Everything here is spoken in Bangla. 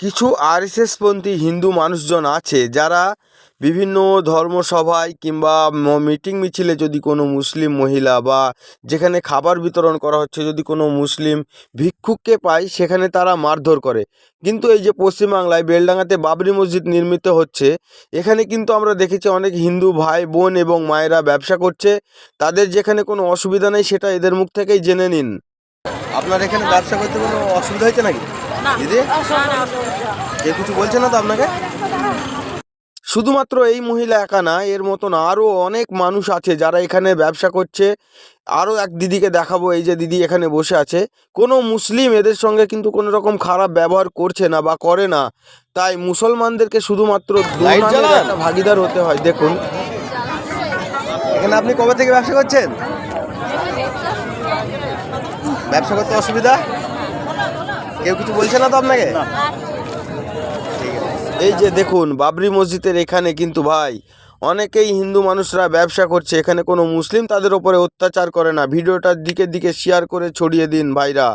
কিছু আরএসএসপন্থী হিন্দু মানুষজন আছে যারা বিভিন্ন ধর্মসভায় কিংবা মিটিং মিছিলে যদি কোনো মুসলিম মহিলা বা যেখানে খাবার বিতরণ করা হচ্ছে যদি কোনো মুসলিম ভিক্ষুককে পায় সেখানে তারা মারধর করে। কিন্তু এই যে পশ্চিমবাংলায় বেলডাঙাতে বাবরি মসজিদ নির্মিত হচ্ছে, এখানে কিন্তু আমরা দেখেছি অনেক হিন্দু ভাই বোন এবং মায়েরা ব্যবসা করছে। তাদের যেখানে কোনো অসুবিধা নেই সেটা এদের মুখ থেকেই জেনে নিন। আপনার এখানে ব্যবসা করতে কোনো অসুবিধা হয়েছে নাকি দিদি? কেউ কিছু বলছে না তো আপনাকে? শুধুমাত্র এই মহিলা একা না, এর মতন আরও অনেক মানুষ আছে যারা এখানে ব্যবসা করছে। আরও এক দিদিকে দেখাবো, এই যে দিদি এখানে বসে আছে। কোনো মুসলিম এদের সঙ্গে কিন্তু কোনো রকম খারাপ ব্যবহার করছে না বা করে না। তাই মুসলমানদেরকে শুধুমাত্র দুর্নামের একটা ভাগিদার হতে হয়। দেখুন এখানে আপনি কবে থেকে ব্যবসা করছেন? ব্যবসা করতে অসুবিধা? কেউ কিছু বলছে না তো আপনাকে? এই যে দেখুন বাবরি মসজিদের এখানে কিন্তু ভাই অনেকেই হিন্দু মানুষরা ব্যবসা করছে, এখানে কোনো মুসলিম তাদের ওপরে অত্যাচার করে না। ভিডিওটার দিকে দিকে শেয়ার করে ছড়িয়ে দিন ভাইরা।